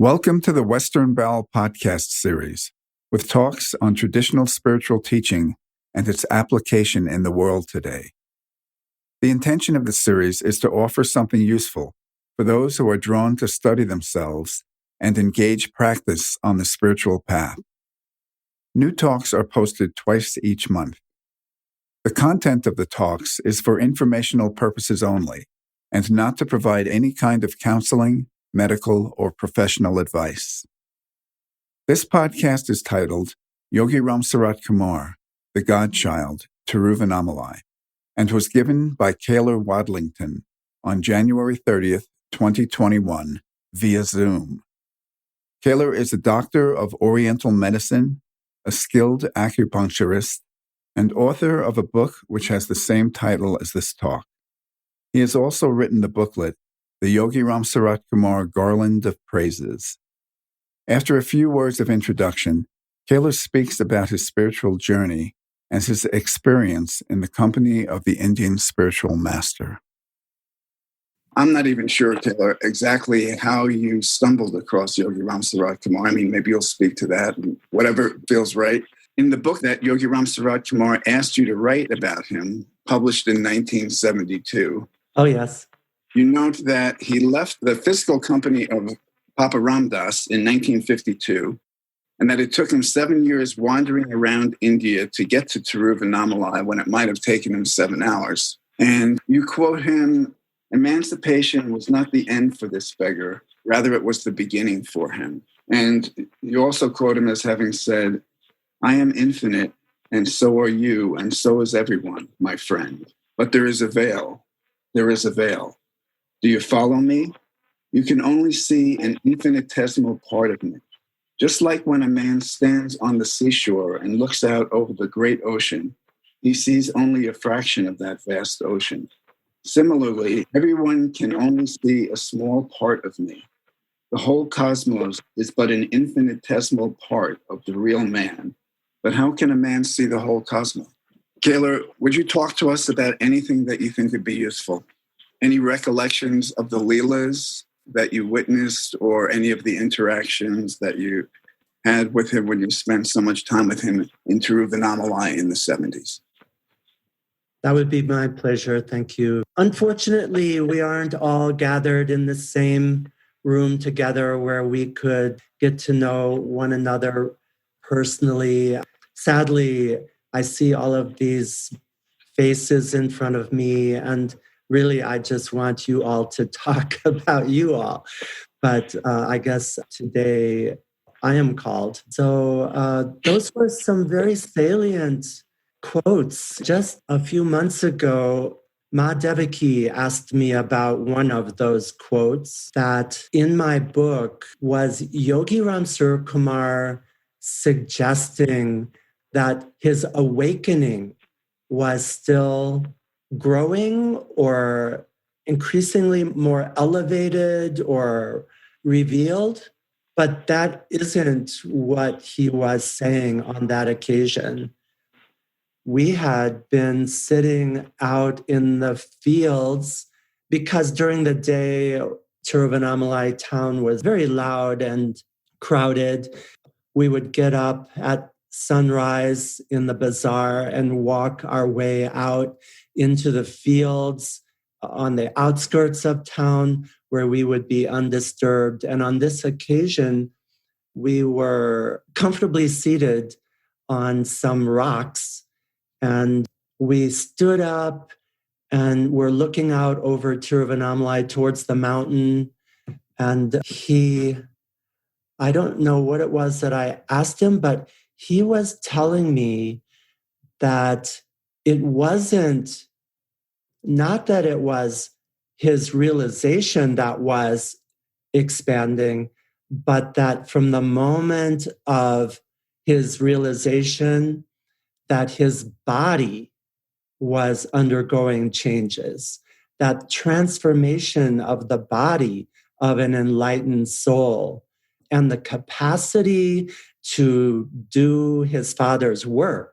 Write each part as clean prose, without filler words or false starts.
Welcome to the Western Bowel podcast series, with talks on traditional spiritual teaching and its application in the world today. The intention of the series is to offer something useful for those who are drawn to study themselves and engage practice on the spiritual path. New talks are posted twice each month. The content of the talks is for informational purposes only and not to provide any kind of counseling, medical, or professional advice. This podcast is titled Yogi Ramsuratkumar, the Godchild, Tiruvannamalai, and was given by Caylor Wadlington on January 30th, 2021, via Zoom. Caylor is a Doctor of Oriental Medicine, a skilled acupuncturist, and author of a book which has the same title as this talk. He has also written the booklet, the Yogi Ramsuratkumar Garland of Praises. After a few words of introduction, Caylor speaks about his spiritual journey and his experience in the company of the Indian spiritual master. I'm not even sure, Caylor, exactly how you stumbled across Yogi Ramsuratkumar. I mean, maybe you'll speak to that, whatever feels right. In the book that Yogi Ramsuratkumar asked you to write about him, published in 1972. Oh, yes. You note that he left the physical company of Papa Ramdas in 1952, and that it took him 7 years wandering around India to get to Tiruvannamalai when it might have taken him 7 hours. And you quote him, "Emancipation was not the end for this beggar, rather it was the beginning for him." And you also quote him as having said, "I am infinite, and so are you, and so is everyone, my friend. But there is a veil. There is a veil. Do you follow me? You can only see an infinitesimal part of me. Just like when a man stands on the seashore and looks out over the great ocean, he sees only a fraction of that vast ocean. Similarly, everyone can only see a small part of me. The whole cosmos is but an infinitesimal part of the real man. But how can a man see the whole cosmos?" Caylor, would you talk to us about anything that you think would be useful? Any recollections of the Leelas that you witnessed or any of the interactions that you had with him when you spent so much time with him in Tiruvannamalai in the 70s? That would be my pleasure. Thank you. Unfortunately, we aren't all gathered in the same room together where we could get to know one another personally. Sadly, I see all of these faces in front of me, and really, I just want you all to talk about you all. But I guess today I am called. So those were some very salient quotes. Just a few months ago, Ma Devaki asked me about one of those quotes that in my book was Yogi Ramsuratkumar suggesting that his awakening was still growing or increasingly more elevated or revealed, but that isn't what he was saying on that occasion. We had been sitting out in the fields because during the day, Tiruvannamalai town was very loud and crowded. We would get up at sunrise in the bazaar and walk our way out into the fields on the outskirts of town where we would be undisturbed. And on this occasion, we were comfortably seated on some rocks, and we stood up and were looking out over Tiruvannamalai towards the mountain. And I don't know what it was that I asked him, but he was telling me that it wasn't, not that it was his realization that was expanding, but that from the moment of his realization that his body was undergoing changes, that transformation of the body of an enlightened soul and the capacity to do his Father's work,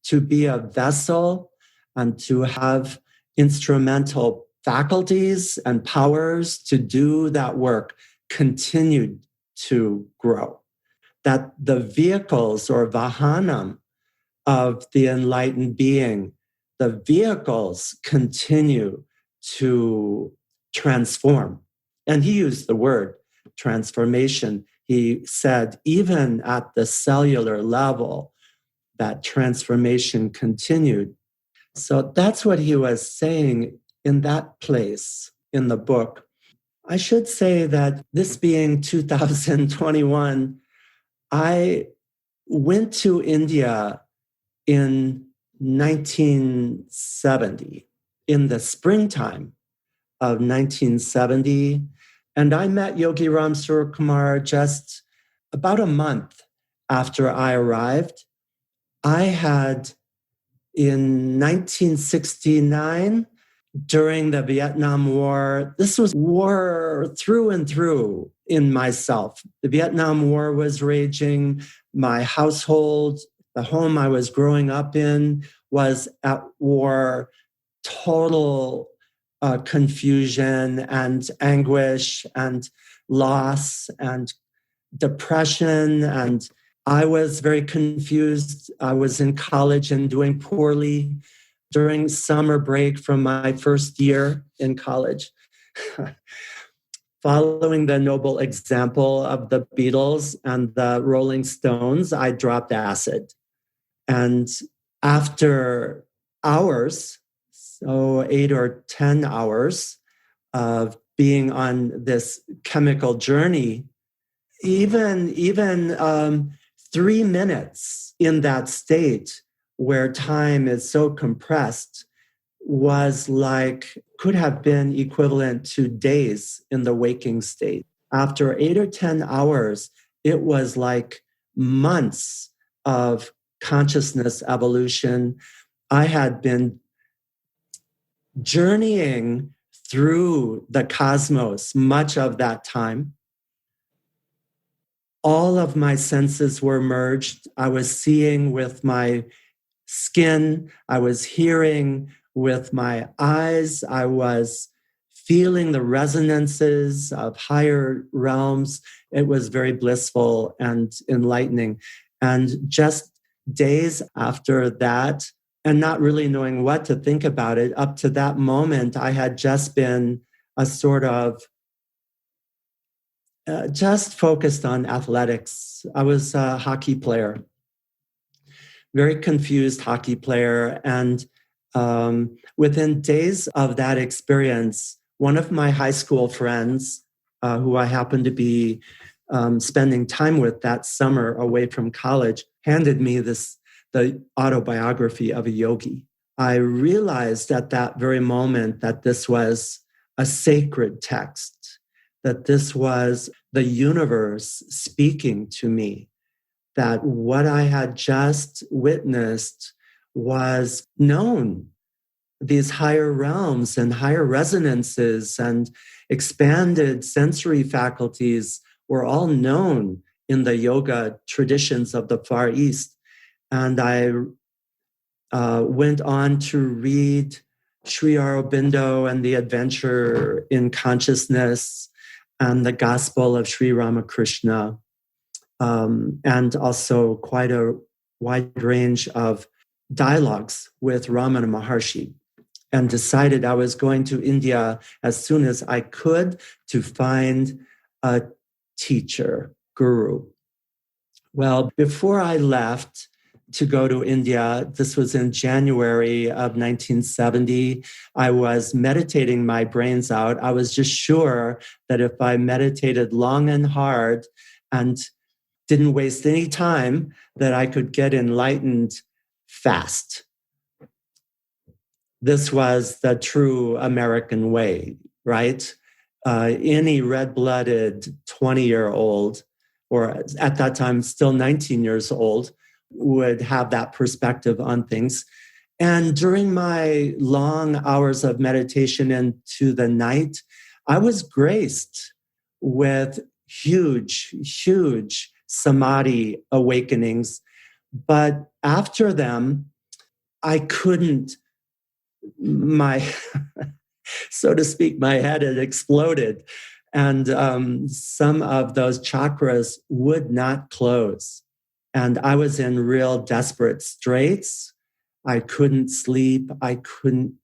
to be a vessel and to have instrumental faculties and powers to do that work continued to grow, that the vehicles or vahanam of the enlightened being, the vehicles continue to transform. And he used the word transformation. He said, even at the cellular level, that transformation continued. So that's what he was saying in that place in the book. I should say that this being 2021, I went to India in 1970, in the springtime of 1970. And I met Yogi Ramsuratkumar just about a month after I arrived. I had, in 1969, during the Vietnam War, this was war through and through in myself. The Vietnam War was raging. My household, the home I was growing up in, was at war. Total confusion and anguish and loss and depression. And I was very confused. I was in college and doing poorly during summer break from my first year in college. Following the noble example of the Beatles and the Rolling Stones, I dropped acid. And after hours, so 8 or 10 hours of being on this chemical journey, even 3 minutes in that state where time is so compressed was like, could have been equivalent to days in the waking state. After 8 or 10 hours, it was like months of consciousness evolution. I had been journeying through the cosmos much of that time. All of my senses were merged. I was seeing with my skin. I was hearing with my eyes. I was feeling the resonances of higher realms. It was very blissful and enlightening. And just days after that, and not really knowing what to think about it, up to that moment, I had just been a sort of just focused on athletics. I was a hockey player, very confused hockey player. And within days of that experience, one of my high school friends, who I happened to be spending time with that summer away from college, handed me the autobiography of a yogi. I realized at that very moment that this was a sacred text, that this was the universe speaking to me, that what I had just witnessed was known. These higher realms and higher resonances and expanded sensory faculties were all known in the yoga traditions of the Far East. And I went on to read Sri Aurobindo and the Adventure in Consciousness and the Gospel of Sri Ramakrishna, and also quite a wide range of dialogues with Ramana Maharshi, and decided I was going to India as soon as I could to find a teacher, guru. Well, before I left to go to India, this was in January of 1970, I was meditating my brains out. I was just sure that if I meditated long and hard and didn't waste any time, that I could get enlightened fast. This was the true American way, right? Any red-blooded 20-year-old, or at that time still 19 years old, would have that perspective on things. And during my long hours of meditation into the night, I was graced with huge samadhi awakenings. But after them, I couldn't, so to speak, my head had exploded. And some of those chakras would not close. And I was in real desperate straits. I couldn't sleep. I couldn't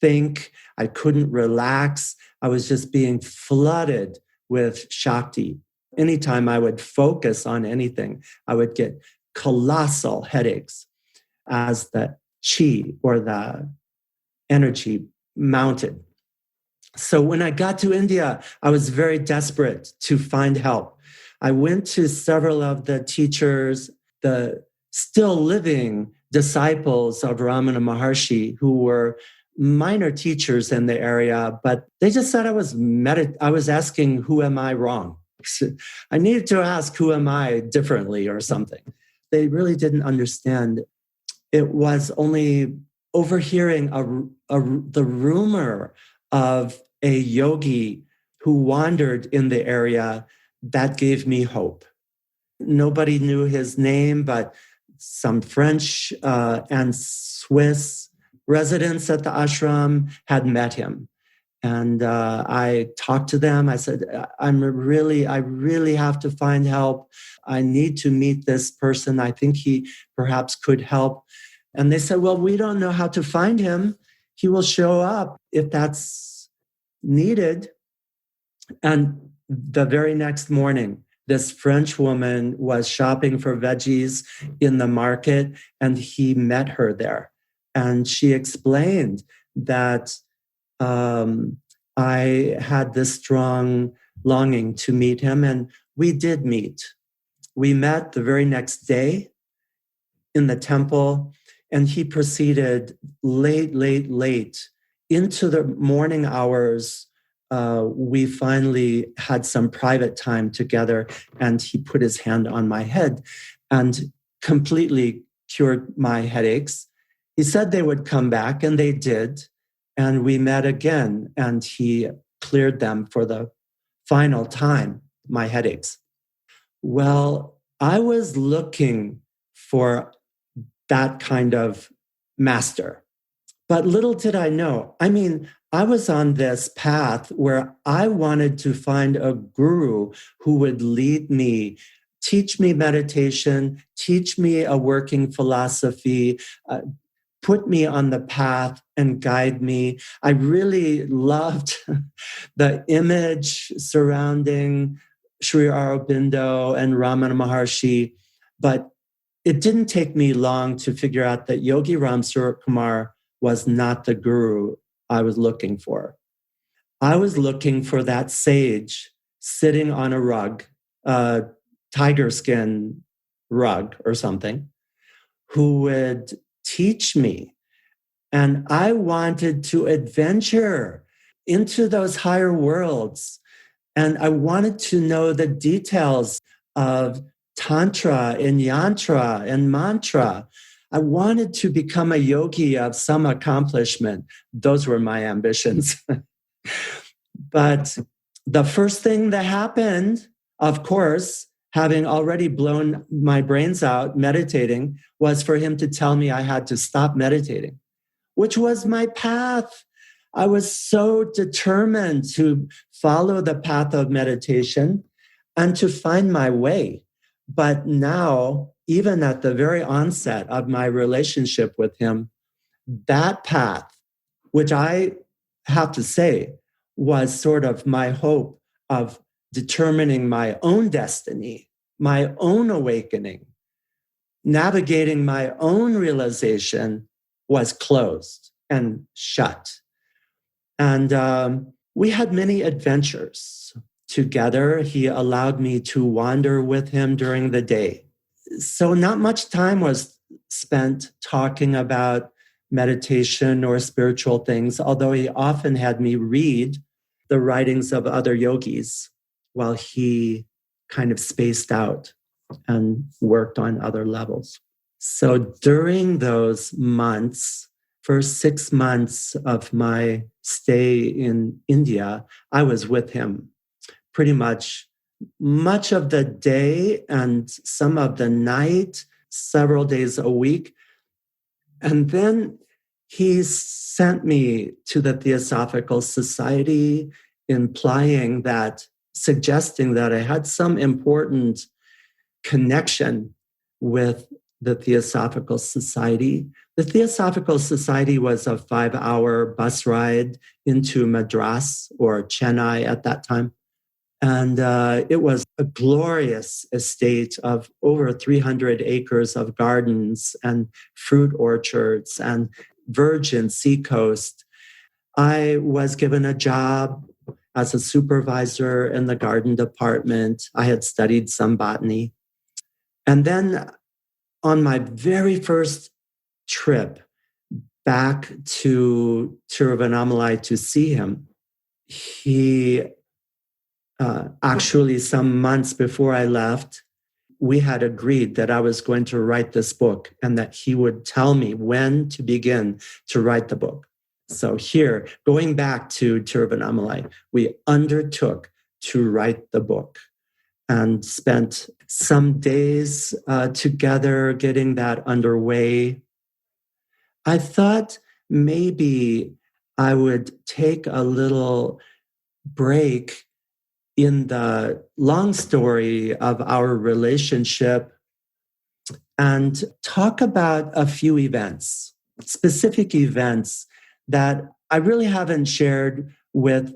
think. I couldn't relax. I was just being flooded with Shakti. Anytime I would focus on anything, I would get colossal headaches as the chi or the energy mounted. So when I got to India, I was very desperate to find help. I went to several of the teachers, the still living disciples of Ramana Maharshi, who were minor teachers in the area, but they just said I was asking, who am I wrong? I needed to ask, who am I differently or something. They really didn't understand. It was only overhearing the rumor of a yogi who wandered in the area that gave me hope. Nobody knew his name, but some French and Swiss residents at the ashram had met him. And I talked to them. I said, I really have to find help. I need to meet this person. I think he perhaps could help. And they said, well, we don't know how to find him. He will show up if that's needed. And the very next morning, this French woman was shopping for veggies in the market, and he met her there. And she explained that I had this strong longing to meet him, and we did meet. We met the very next day in the temple, and he proceeded late into the morning hours. We finally had some private time together, and he put his hand on my head and completely cured my headaches. He said they would come back, and they did. And we met again, and he cleared them for the final time, my headaches. Well, I was looking for that kind of master. But little did I know. I mean, I was on this path where I wanted to find a guru who would lead me, teach me meditation, teach me a working philosophy, put me on the path and guide me. I really loved the image surrounding Sri Aurobindo and Ramana Maharshi, but it didn't take me long to figure out that Yogi Ramsuratkumar was not the guru I was looking for. I was looking for that sage sitting on a rug, a tiger skin rug or something, who would teach me. And I wanted to adventure into those higher worlds. And I wanted to know the details of Tantra and Yantra and Mantra. I wanted to become a yogi of some accomplishment. Those were my ambitions. But the first thing that happened, of course, having already blown my brains out meditating, was for him to tell me I had to stop meditating, which was my path. I was so determined to follow the path of meditation and to find my way. But now, even at the very onset of my relationship with him, that path, which I have to say was sort of my hope of determining my own destiny, my own awakening, navigating my own realization, was closed and shut. And we had many adventures together. He allowed me to wander with him during the day. So not much time was spent talking about meditation or spiritual things, although he often had me read the writings of other yogis while he kind of spaced out and worked on other levels. So during those months, first 6 months of my stay in India, I was with him pretty much of the day and some of the night, several days a week. And then he sent me to the Theosophical Society implying that, suggesting that I had some important connection with the Theosophical Society. The Theosophical Society was a 5-hour bus ride into Madras, or Chennai at that time. And it was a glorious estate of over 300 acres of gardens and fruit orchards and virgin seacoast. I was given a job as a supervisor in the garden department. I had studied some botany. And then on my very first trip back to Tiruvannamalai to see him, he actually, some months before I left, we had agreed that I was going to write this book and that he would tell me when to begin to write the book. So here, going back to Tiruvannamalai, we undertook to write the book and spent some days together getting that underway. I thought maybe I would take a little break in the long story of our relationship and talk about a few events, specific events that I really haven't shared with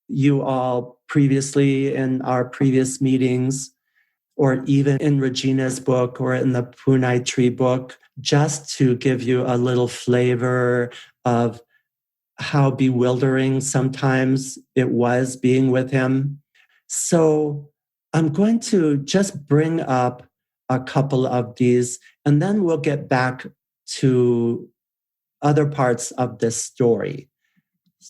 you all previously in our previous meetings, or even in Regina's book or in the Punai Tree book, just to give you a little flavor of how bewildering sometimes it was being with him. So I'm going to just bring up a couple of these, and then we'll get back to other parts of this story.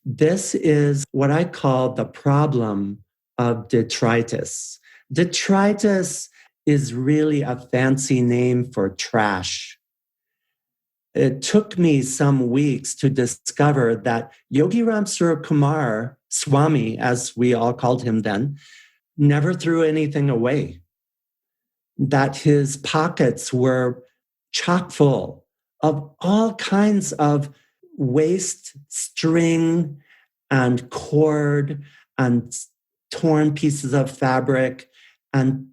This is what I call the problem of detritus. Detritus is really a fancy name for trash. It took me some weeks to discover that Yogi Ramsuratkumar, Swami, as we all called him then, never threw anything away. That his pockets were chock full of all kinds of waste string and cord and torn pieces of fabric and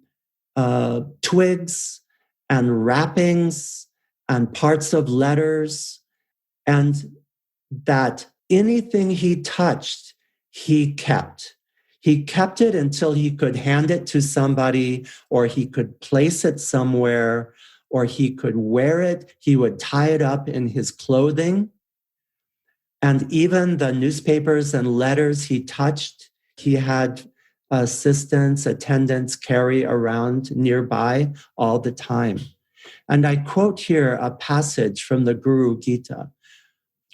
twigs and wrappings and parts of letters, and that anything he touched, he kept. He kept it until he could hand it to somebody, or he could place it somewhere, or he could wear it. He would tie it up in his clothing. And even the newspapers and letters he touched, he had assistants, attendants carry around nearby all the time. And I quote here a passage from the Guru Gita: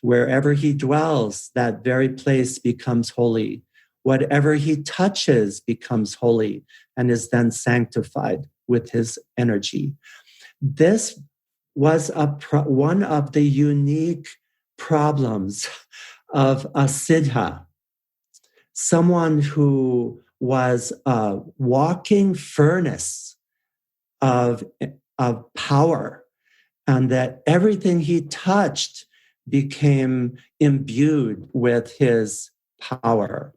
wherever he dwells, that very place becomes holy. Whatever he touches becomes holy and is then sanctified with his energy. This was one of the unique problems of a siddha, someone who was a walking furnace of power, and that everything he touched became imbued with his power.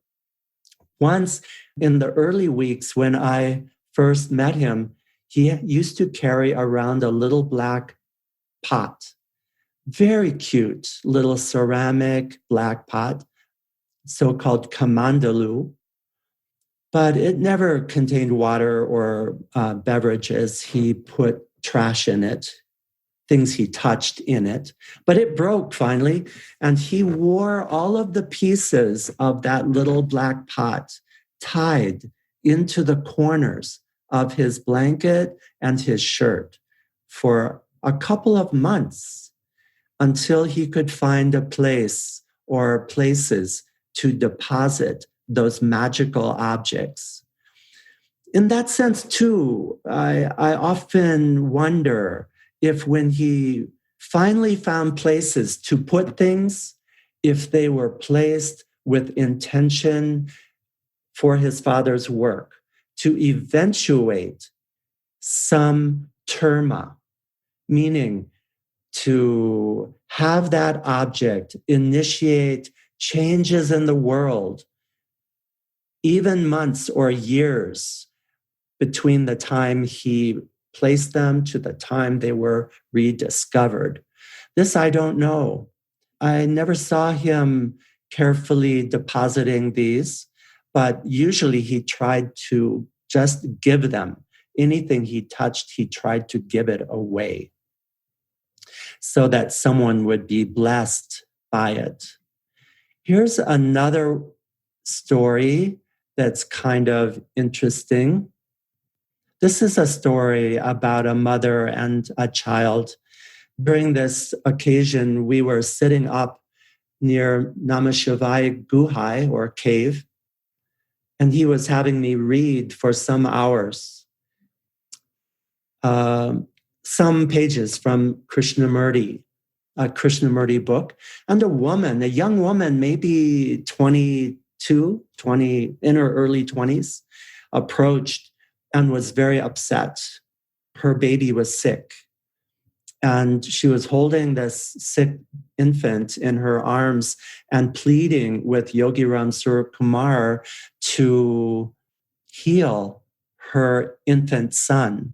Once in the early weeks when I first met him, he used to carry around a little black pot, very cute little ceramic black pot, so-called kamandalu, but it never contained water or beverages. He put trash in it, things he touched in it, but it broke finally, and he wore all of the pieces of that little black pot tied into the corners of his blanket and his shirt for a couple of months until he could find a place or places to deposit those magical objects. In that sense, too, I often wonder if when he finally found places to put things, if they were placed with intention for his father's work to eventuate some terma, meaning to have that object initiate changes in the world even months or years between the time he placed them to the time they were rediscovered. This I don't know. I never saw him carefully depositing these, but usually he tried to just give them. Anything he touched, he tried to give it away so that someone would be blessed by it. Here's another story that's kind of interesting. This is a story about a mother and a child. During this occasion, we were sitting up near Namashivai Guhai, or cave, and he was having me read for some hours some pages from Krishnamurti, a Krishnamurti book. And a young woman, maybe 22, 20, in her early 20s, approached and was very upset. Her baby was sick. And she was holding this sick infant in her arms and pleading with Yogi Ramsuratkumar to heal her infant son.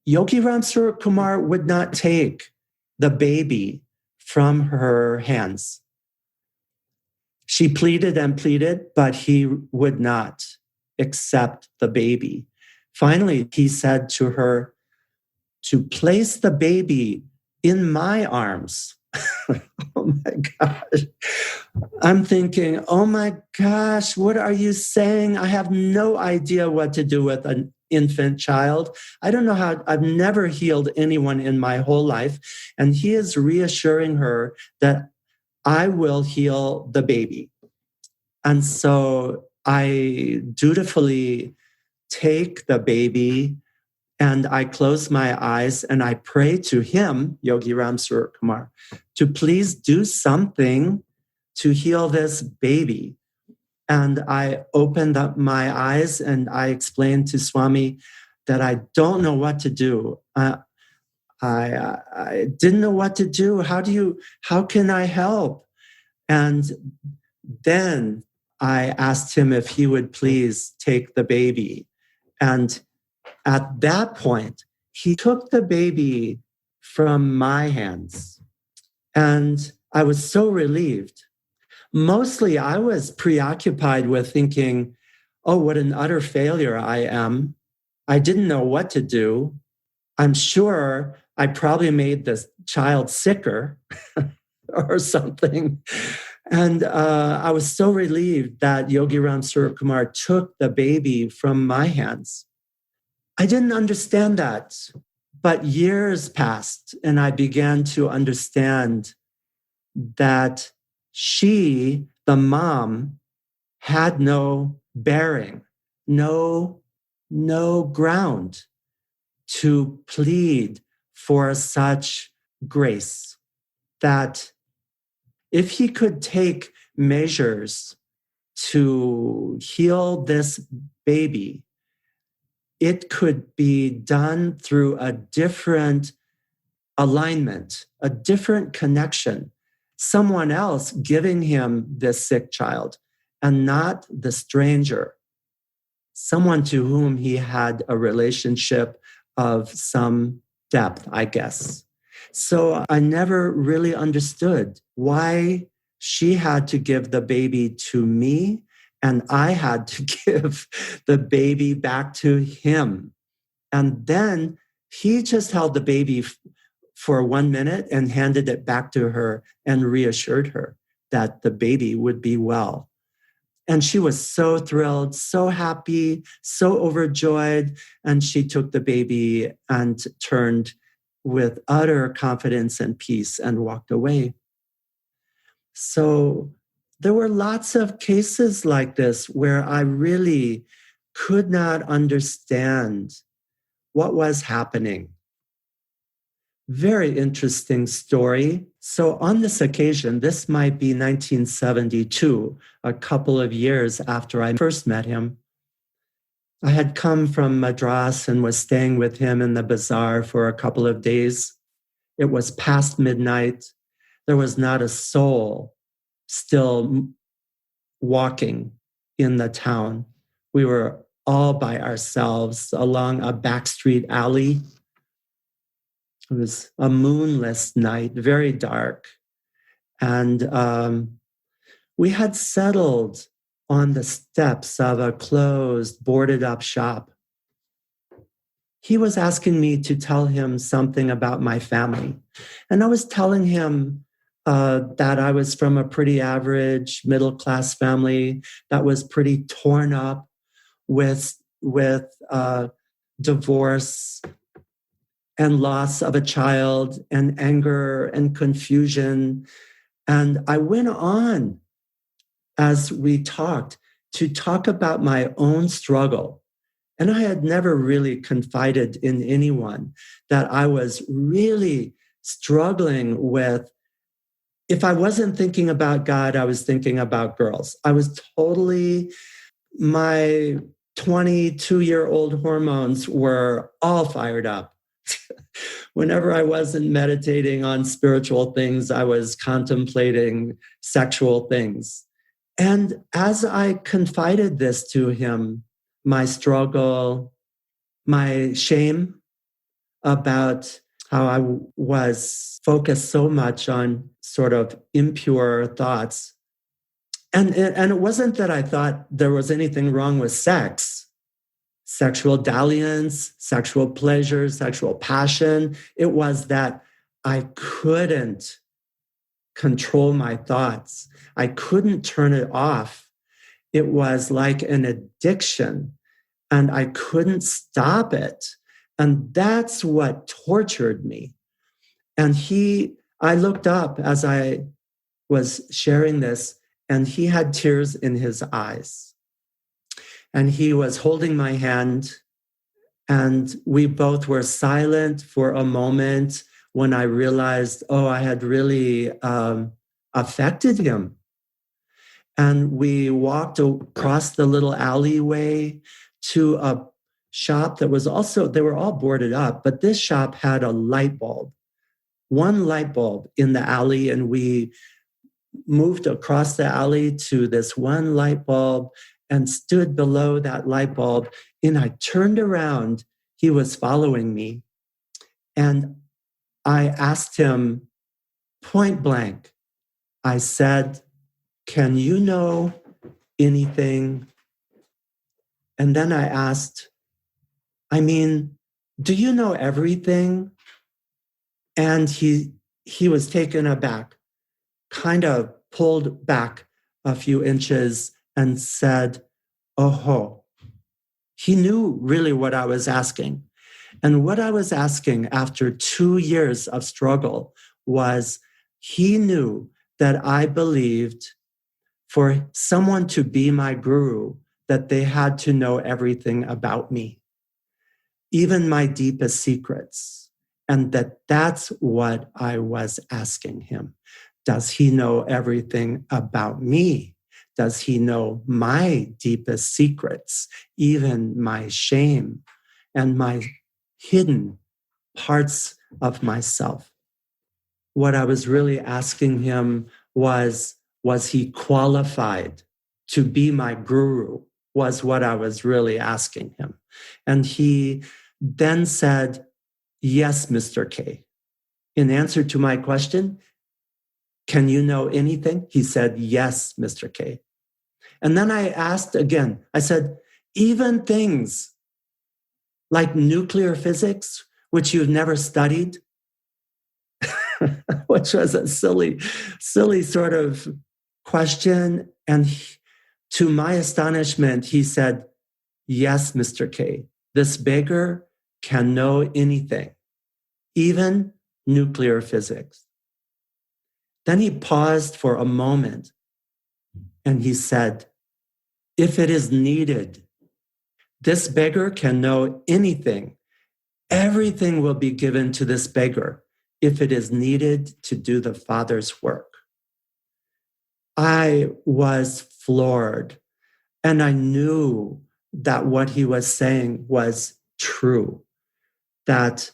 Yogi Ramsuratkumar would not take the baby from her hands. She pleaded and pleaded, but he would not accept the baby. Finally, he said to her to place the baby in my arms. Oh my gosh. I'm thinking, oh my gosh, what are you saying? I have no idea what to do with an infant child. I don't know how, I've never healed anyone in my whole life. And he is reassuring her that I will heal the baby. And so I dutifully take the baby and I close my eyes and I pray to him, Yogi Ramsuratkumar, to please do something to heal this baby. And I opened up my eyes and I explained to Swami that I don't know what to do. I didn't know what to do. How can I help? And then I asked him if he would please take the baby. And at that point, he took the baby from my hands. And I was so relieved. Mostly I was preoccupied with thinking, oh, what an utter failure I am. I didn't know what to do. I'm sure I probably made this child sicker or something. And I was so relieved that Yogi Ramsuratkumar took the baby from my hands. I didn't understand that, but years passed and I began to understand that she, the mom, had no bearing, no ground to plead for such grace, that if he could take measures to heal this baby, it could be done through a different alignment, a different connection, someone else giving him this sick child and not the stranger, someone to whom he had a relationship of some depth, I guess. So I never really understood why she had to give the baby to me and I had to give the baby back to him. And then he just held the baby for 1 minute and handed it back to her and reassured her that the baby would be well. And she was so thrilled, so happy, so overjoyed. And she took the baby and turned with utter confidence and peace and walked away. So there were lots of cases like this where I really could not understand what was happening. Very interesting story. So on this occasion, this might be 1972, a couple of years after I first met him. I had come from Madras and was staying with him in the bazaar for a couple of days. It was past midnight. There was not a soul still walking in the town. We were all by ourselves along a backstreet alley. It was a moonless night, very dark. And we had settled on the steps of a closed, boarded up shop. He was asking me to tell him something about my family. And I was telling him that I was from a pretty average middle-class family that was pretty torn up with divorce and loss of a child and anger and confusion. And I went on as we talked to talk about my own struggle. And I had never really confided in anyone that I was really struggling with. If I wasn't thinking about God, I was thinking about girls. I was totally, my 22-year-old hormones were all fired up. Whenever I wasn't meditating on spiritual things, I was contemplating sexual things. And as I confided this to him, my struggle, my shame about how I was focused so much on sort of impure thoughts. And it wasn't that I thought there was anything wrong with sex, sexual dalliance, sexual pleasure, sexual passion. It was that I couldn't control my thoughts. I couldn't turn it off. It was like an addiction, and I couldn't stop it. And that's what tortured me. And I looked up as I was sharing this, and he had tears in his eyes. And he was holding my hand, and we both were silent for a moment when I realized, I had really affected him. And we walked across the little alleyway to a shop that was also, they were all boarded up, but this shop had a light bulb, one light bulb in the alley. And we moved across the alley to this one light bulb and stood below that light bulb. And I turned around, he was following me. And I asked him point blank, I said, "Can you know anything?" And then I asked, do you know everything? And he was taken aback, kind of pulled back a few inches and said, "Oh." He knew really what I was asking. And what I was asking after 2 years of struggle was, he knew that I believed for someone to be my guru, that they had to know everything about me, even my deepest secrets. And that's what I was asking him. Does he know everything about me? Does he know my deepest secrets, even my shame and my hidden parts of myself? What I was really asking him was he qualified to be my guru? Was what I was really asking him. And he then said, "Yes, Mr. K." In answer to my question, "Can you know anything?" He said, "Yes, Mr. K." And then I asked again, I said, "Even things like nuclear physics, which you've never studied?" Which was a silly sort of question. And to my astonishment, he said, "Yes, Mr. K, this beggar can know anything, even nuclear physics." Then he paused for a moment and he said, "If it is needed, this beggar can know anything. Everything will be given to this beggar if it is needed to do the Father's work." I was floored, and I knew that what he was saying was true, that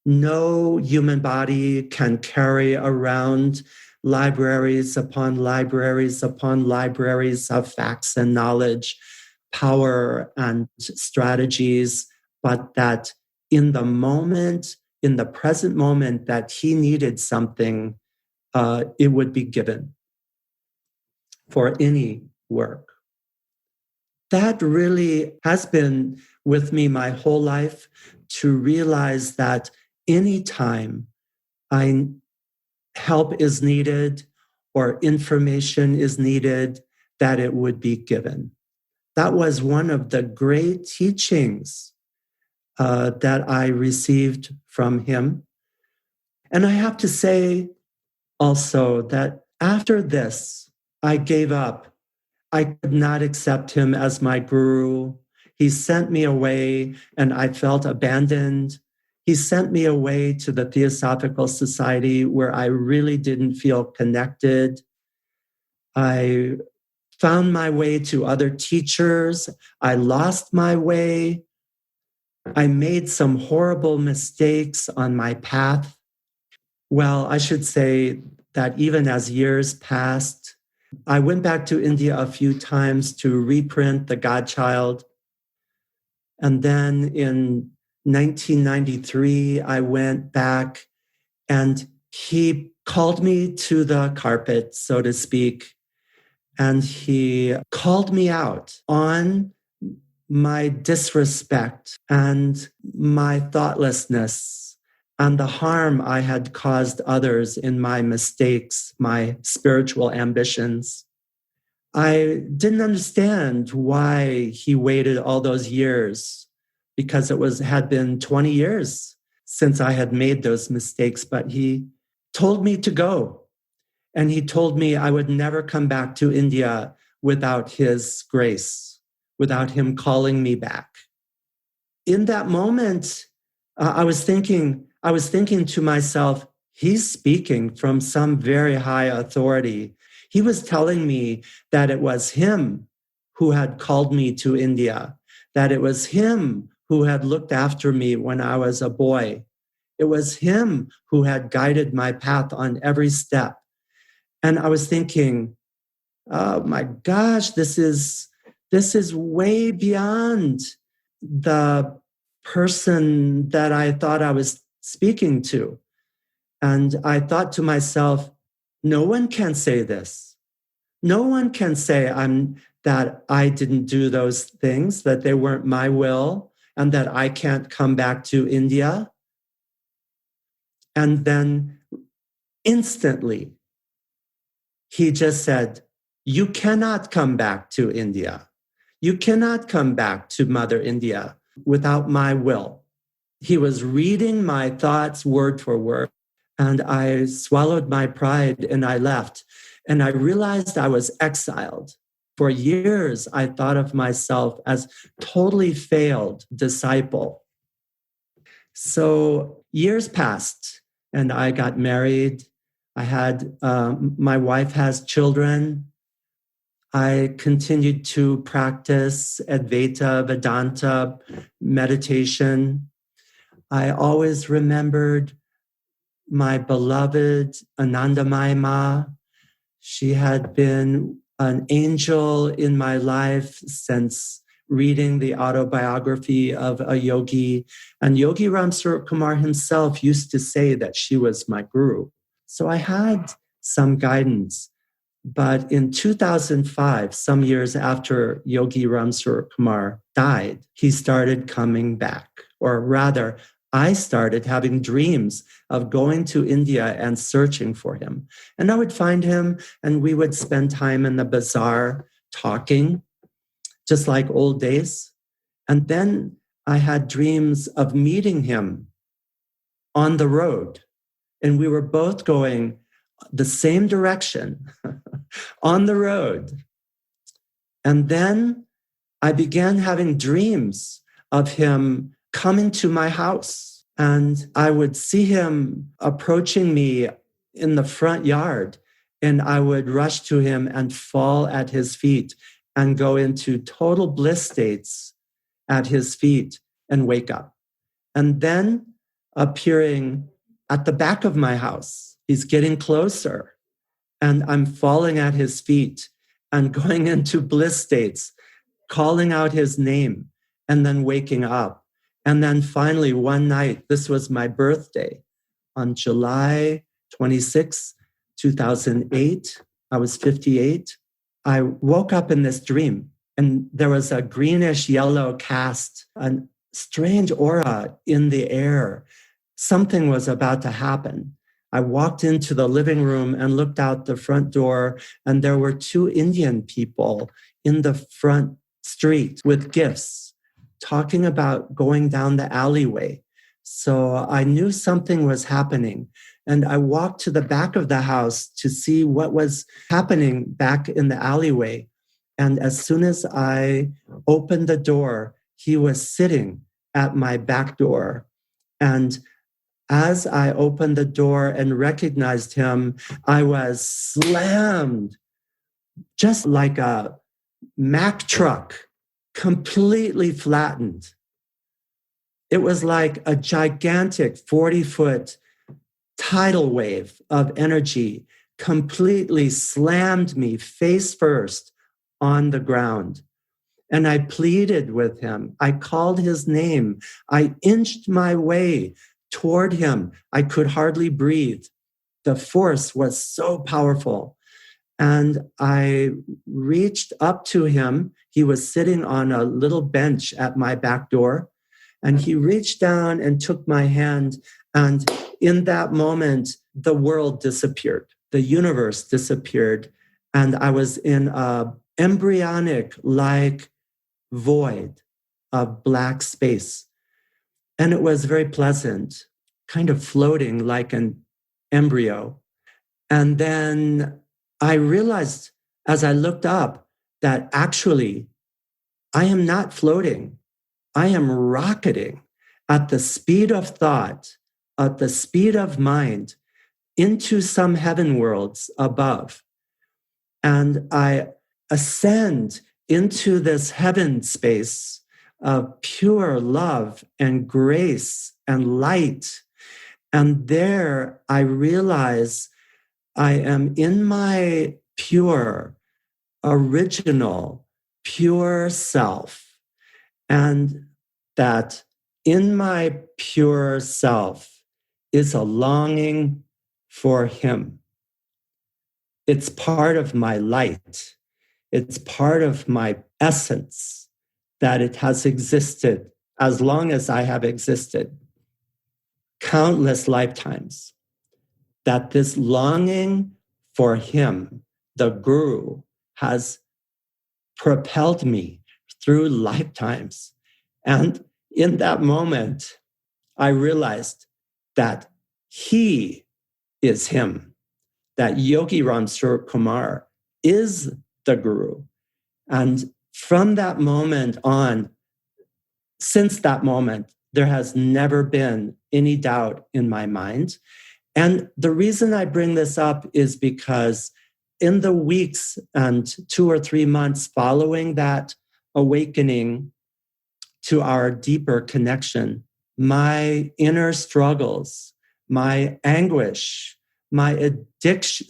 no human body can carry around libraries upon libraries upon libraries of facts and knowledge, power and strategies, but that in the moment, in the present moment that he needed something, it would be given for any work. That really has been with me my whole life, to realize that anytime help is needed or information is needed, that it would be given. That was one of the great teachings that I received from him. And I have to say also that after this, I gave up. I could not accept him as my guru. He sent me away and I felt abandoned. He sent me away to the Theosophical Society where I really didn't feel connected. I found my way to other teachers. I lost my way. I made some horrible mistakes on my path. Well, I should say that even as years passed, I went back to India a few times to reprint the Godchild. And then in 1993, I went back and he called me to the carpet, so to speak. And he called me out on my disrespect and my thoughtlessness and the harm I had caused others in my mistakes, my spiritual ambitions. I didn't understand why he waited all those years, because it had been 20 years since I had made those mistakes, but he told me to go. And he told me I would never come back to India without his grace, without him calling me back. In that moment, I was thinking to myself, he's speaking from some very high authority. He was telling me that it was him who had called me to India, that it was him who had looked after me when I was a boy. It was him who had guided my path on every step. And I was thinking, oh my gosh, this is way beyond the person that I thought I was speaking to. And I thought to myself, no one can say this. No one can say that I didn't do those things, that they weren't my will, and that I can't come back to India. And then instantly, he just said, you cannot come back to India. You cannot come back to Mother India without my will. He was reading my thoughts word for word, and I swallowed my pride and I left. And I realized I was exiled. For years, I thought of myself as totally failed disciple. So years passed and I got married. I had, my wife has children. I continued to practice Advaita, Vedanta, meditation. I always remembered my beloved Anandamayi Ma. She had been an angel in my life since reading the autobiography of a yogi. And Yogi Ramsuratkumar himself used to say that she was my guru. So I had some guidance. But in 2005, some years after Yogi Ramsuratkumar died, he started coming back. Or rather, I started having dreams of going to India and searching for him. And I would find him and we would spend time in the bazaar talking, just like old days. And then I had dreams of meeting him on the road. And we were both going the same direction on the road. And then I began having dreams of him coming to my house. And I would see him approaching me in the front yard. And I would rush to him and fall at his feet and go into total bliss states at his feet and wake up. And then appearing at the back of my house, he's getting closer. And I'm falling at his feet and going into bliss states, calling out his name, and then waking up. And then finally, one night, this was my birthday, on July 26, 2008, I was 58. I woke up in this dream, and there was a greenish yellow cast, a strange aura in the air. Something was about to happen. I walked into the living room and looked out the front door, and there were two Indian people in the front street with gifts, talking about going down the alleyway. So I knew something was happening. And I walked to the back of the house to see what was happening back in the alleyway. And as soon as I opened the door, he was sitting at my back door. And as I opened the door and recognized him, I was slammed, just like a Mack truck, completely flattened. It was like a gigantic 40-foot tidal wave of energy completely slammed me face first on the ground. And I pleaded with him. I called his name. I inched my way toward him. I could hardly breathe. The force was so powerful. And I reached up to him. He was sitting on a little bench at my back door. And he reached down and took my hand. And in that moment, the world disappeared. The universe disappeared. And I was in an embryonic-like void of black space. And it was very pleasant, kind of floating like an embryo. And then I realized as I looked up that actually I am not floating. I am rocketing at the speed of thought, at the speed of mind, into some heaven worlds above. And I ascend into this heaven space of pure love and grace and light. And there I realize I am in my pure, original, pure self. And that in my pure self is a longing for him. It's part of my light. It's part of my essence that it has existed as long as I have existed, countless lifetimes, that this longing for him, the guru, has propelled me through lifetimes. And in that moment, I realized that he is him, that Yogi Ramsuratkumar is the guru. And from that moment on, since that moment, there has never been any doubt in my mind. And the reason I bring this up is because in the weeks and 2 or 3 months following that awakening to our deeper connection, my inner struggles, my anguish, my addiction,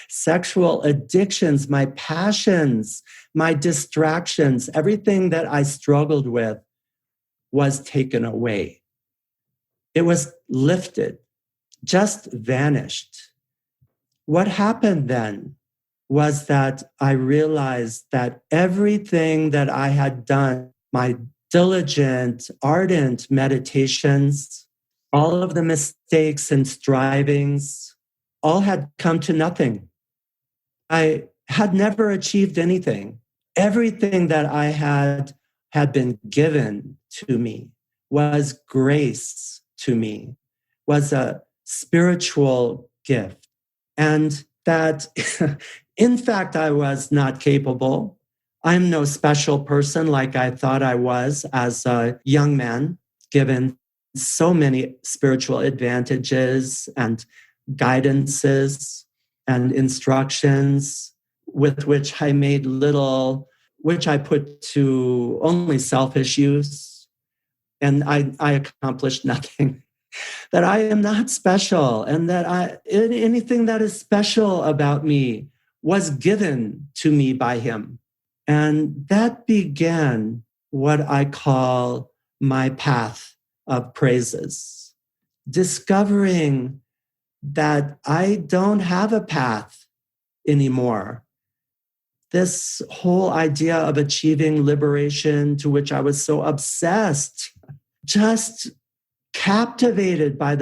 sexual addictions, my passions, my distractions, everything that I struggled with was taken away. It was lifted, just vanished. What happened then was that I realized that everything that I had done, my diligent, ardent meditations, all of the mistakes and strivings, all had come to nothing. I had never achieved anything. Everything that I had been given to me was grace to me, was a spiritual gift. And that, in fact, I was not capable. I'm no special person like I thought I was as a young man, given so many spiritual advantages and guidances and instructions with which I made little, which I put to only selfish use. And I accomplished nothing. that I am not special, and that anything that is special about me was given to me by him. And that began what I call my path of praises, discovering that I don't have a path anymore. This whole idea of achieving liberation, to which I was so obsessed, just captivated by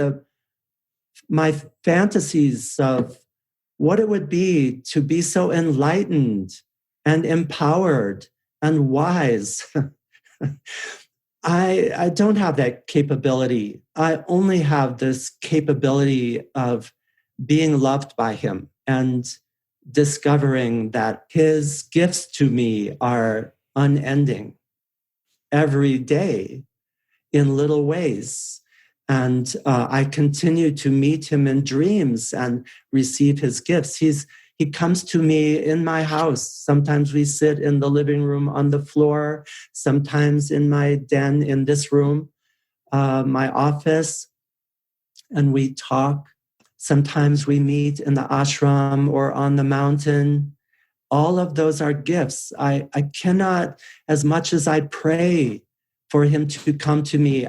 my fantasies of what it would be to be so enlightened and empowered and wise. I don't have that capability. I only have this capability of being loved by him and discovering that his gifts to me are unending every day in little ways. And I continue to meet him in dreams and receive his gifts. He comes to me in my house. Sometimes we sit in the living room on the floor, sometimes in my den in this room, my office, and we talk. Sometimes we meet in the ashram or on the mountain. All of those are gifts. I cannot, as much as I pray for him to come to me,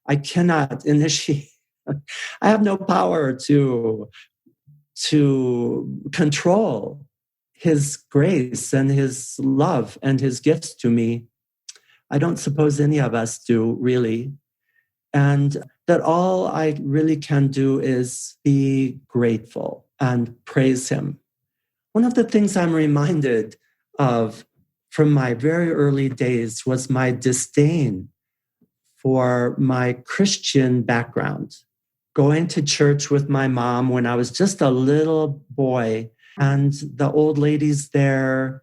I cannot initiate. I have no power to control his grace and his love and his gifts to me. I don't suppose any of us do, really. And that all I really can do is be grateful and praise him. One of the things I'm reminded of from my very early days was my disdain for my Christian background. Going to church with my mom when I was just a little boy, and the old ladies there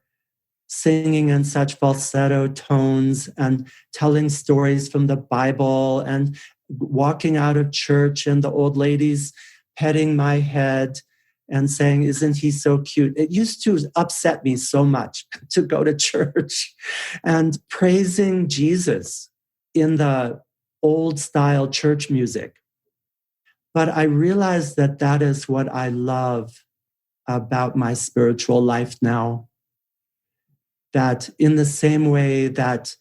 singing in such falsetto tones and telling stories from the Bible, and walking out of church and the old ladies petting my head and saying, "Isn't he so cute?" It used to upset me so much to go to church and praising Jesus in the old style church music. But I realized that that is what I love about my spiritual life now. That in the same way that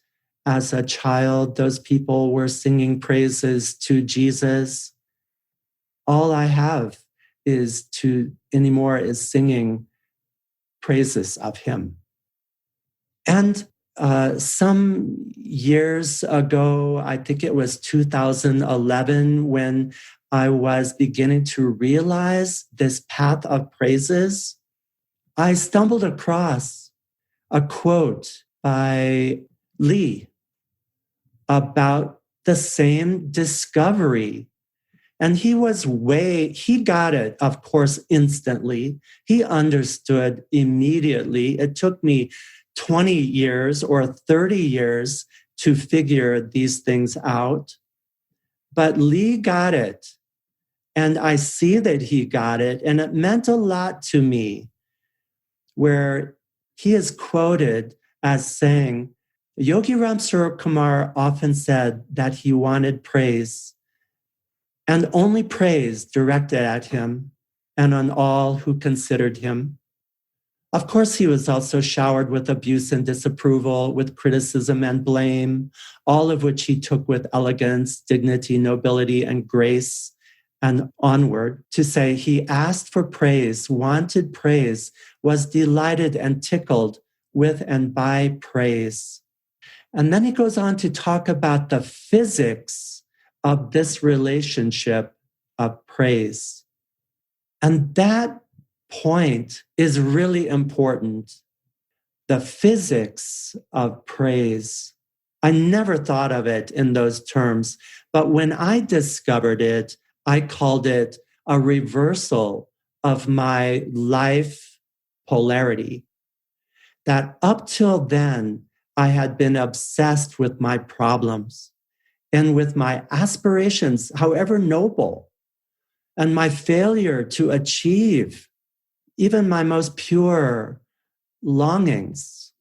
as a child, those people were singing praises to Jesus, all I have anymore is singing praises of him. And some years ago, I think it was 2011, when I was beginning to realize this path of praises, I stumbled across a quote by Lee about the same discovery. And he got it, of course, instantly. He understood immediately. It took me 20 years or 30 years to figure these things out. But Lee got it. And I see that he got it. And it meant a lot to me, where he is quoted as saying, Yogi Ramsuratkumar often said that he wanted praise, and only praise directed at him and on all who considered him. Of course, he was also showered with abuse and disapproval, with criticism and blame, all of which he took with elegance, dignity, nobility, and grace, and onward to say he asked for praise, wanted praise, was delighted and tickled with and by praise. And then he goes on to talk about the physics of this relationship of praise. And that point is really important. The physics of praise. I never thought of it in those terms, but when I discovered it, I called it a reversal of my life polarity. That up till then, I had been obsessed with my problems and with my aspirations, however noble, and my failure to achieve even my most pure longings,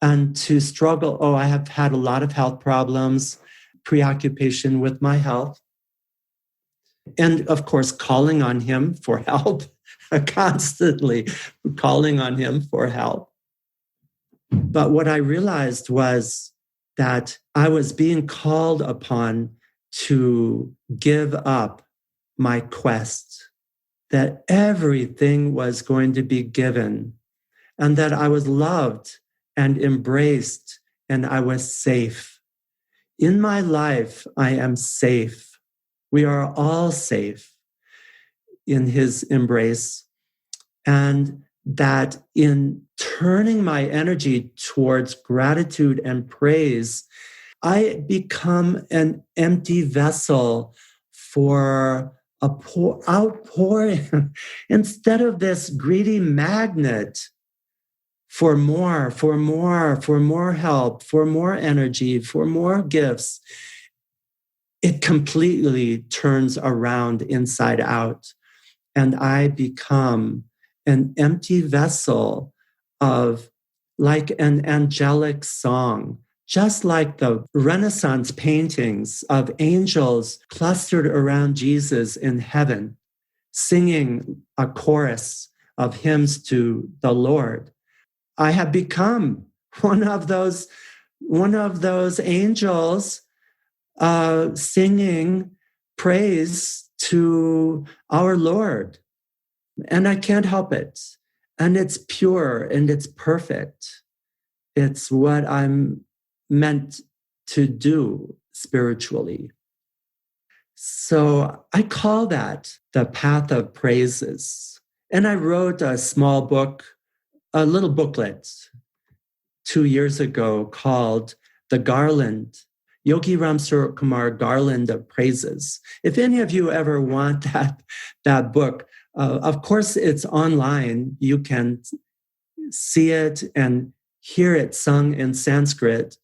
and to struggle. Oh, I have had a lot of health problems, preoccupation with my health. And of course, calling on him for help, constantly calling on him for help. But what I realized was that I was being called upon to give up my quest, that everything was going to be given, and that I was loved and embraced, and I was safe. In my life, I am safe. We are all safe in his embrace. And that in turning my energy towards gratitude and praise, I become an empty vessel for a outpouring instead of this greedy magnet for more help, for more energy, for more gifts. It completely turns around inside out. And I become an empty vessel of like an angelic song, just like the Renaissance paintings of angels clustered around Jesus in heaven, singing a chorus of hymns to the Lord. I have become one of those angels singing praise to our Lord. And I can't help it. And it's pure and it's perfect. It's what I'm meant to do spiritually. So I call that the path of praises. And I wrote a small book, a little booklet 2 years ago called The Garland, Yogi Ramsuratkumar Garland of Praises. If any of you ever want that book, of course, it's online. You can see it and hear it sung in Sanskrit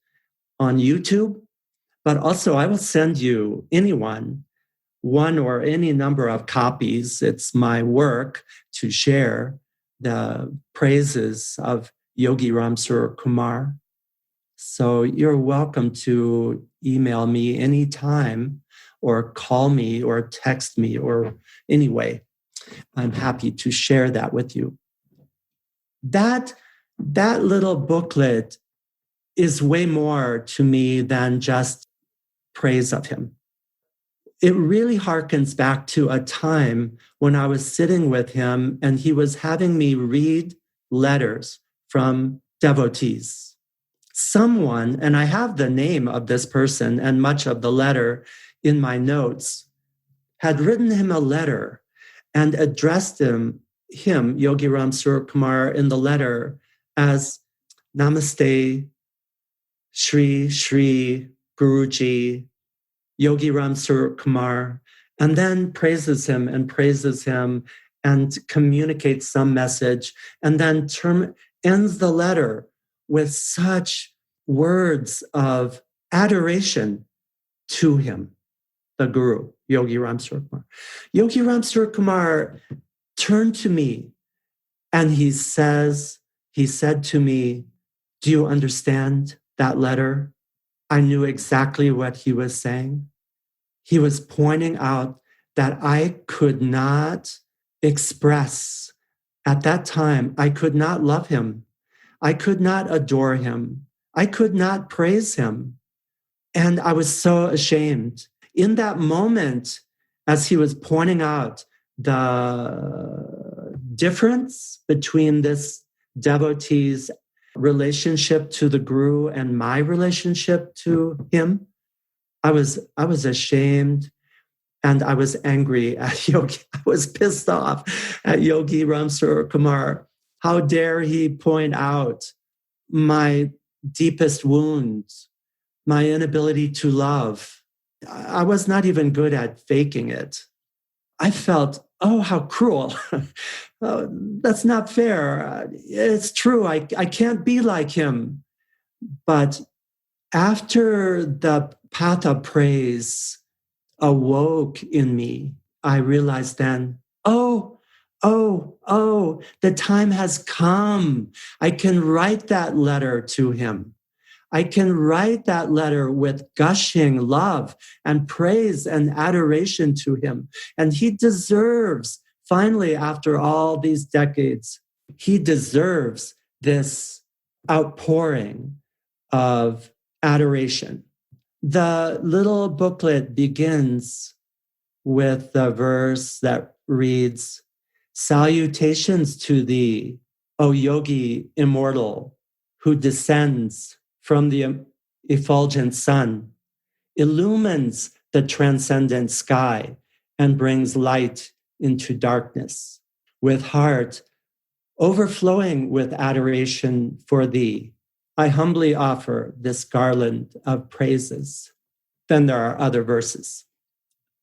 on YouTube. But also, I will send you one or any number of copies. It's my work to share the praises of Yogi Ramsuratkumar. So you're welcome to email me anytime or call me or text me or anyway. I'm happy to share that with you. That little booklet is way more to me than just praise of him. It really harkens back to a time when I was sitting with him and he was having me read letters from devotees. Someone, and I have the name of this person and much of the letter in my notes, had written him a letter and addressed him, Yogi Ramsuratkumar, in the letter as Namaste, Shri Guruji, Yogi Ramsuratkumar, and then praises him and communicates some message, and then ends the letter with such words of adoration to him, the Guru, Yogi Ramsuratkumar. Yogi Ramsuratkumar turned to me and he said to me, "Do you understand that letter?" I knew exactly what he was saying. He was pointing out that I could not express at that time, I could not love him. I could not adore him. I could not praise him. And I was so ashamed. In that moment, as he was pointing out the difference between this devotee's relationship to the Guru and my relationship to him, I was ashamed and I was angry at Yogi. I was pissed off at Yogi Ramsuratkumar. How dare he point out my deepest wounds, my inability to love. I was not even good at faking it. I felt, oh, how cruel. That's not fair. It's true. I can't be like him. But after the path of praise awoke in me, I realized then, oh, the time has come. I can write that letter to him. I can write that letter with gushing love and praise and adoration to him. And he deserves, finally, after all these decades, he deserves this outpouring of adoration. The little booklet begins with the verse that reads, "Salutations to thee, O Yogi immortal, who descends from the effulgent sun, illumines the transcendent sky, and brings light into darkness. With heart overflowing with adoration for thee, I humbly offer this garland of praises." Then there are other verses.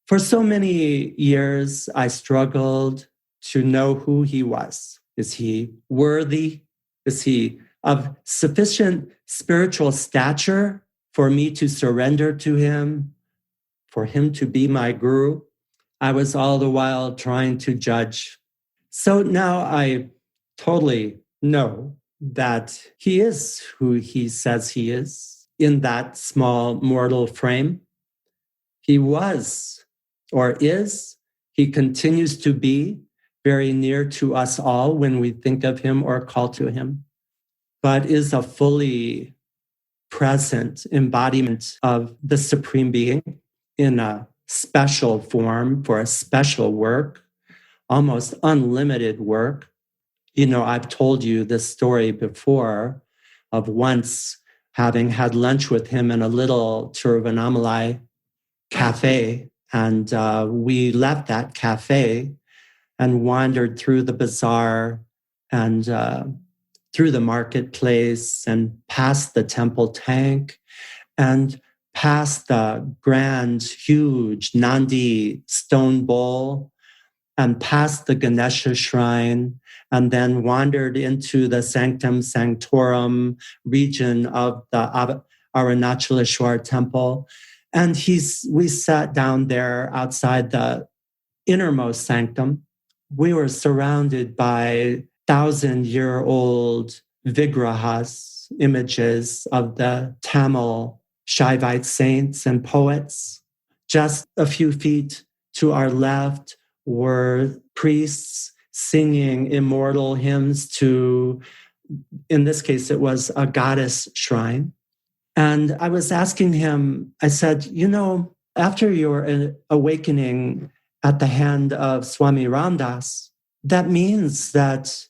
For so many years, I struggled to know who he was. Is he worthy? Is he of sufficient spiritual stature for me to surrender to him, for him to be my guru? I was all the while trying to judge. So now I totally know that he is who he says he is in that small mortal frame. He was or is, he continues to be very near to us all when we think of him or call to him, but is a fully present embodiment of the Supreme Being in a special form for a special work, almost unlimited work. You know, I've told you this story before of once having had lunch with him in a little Tiruvannamalai cafe. And we left that cafe and wandered through the bazaar and through the marketplace and past the temple tank and past the grand, huge Nandi stone bowl and past the Ganesha shrine, and then wandered into the sanctum sanctorum region of the Arunachaleshwar temple. And we sat down there outside the innermost sanctum. We were surrounded by 1,000-year-old vigrahas, images of the Tamil Shaivite saints and poets. Just a few feet to our left were priests singing immortal hymns to, in this case, it was a goddess shrine. And I was asking him, I said, you know, after your awakening at the hand of Swami Ramdas, that means that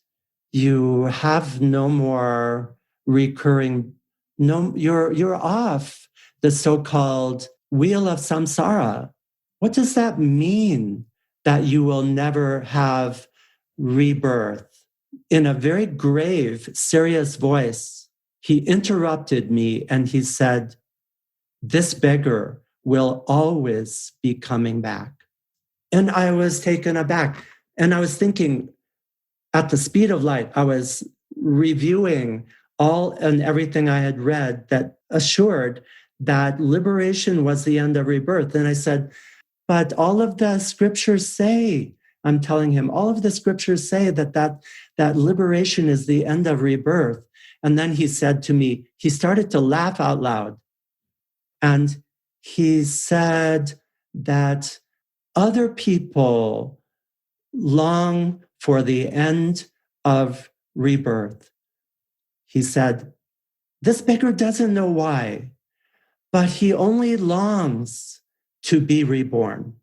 you have no more recurring, you're off the so-called wheel of samsara. What does that mean, that you will never have rebirth? In a very grave, serious voice, he interrupted me and he said, "This beggar will always be coming back." And I was taken aback. And I was thinking, at the speed of light, I was reviewing all and everything I had read that assured that liberation was the end of rebirth. And I said, but all of the scriptures say, I'm telling him, all of the scriptures say that liberation is the end of rebirth. And then he said to me, he started to laugh out loud. And he said that other people long for the end of rebirth. He said, this beggar doesn't know why, but he only longs to be reborn.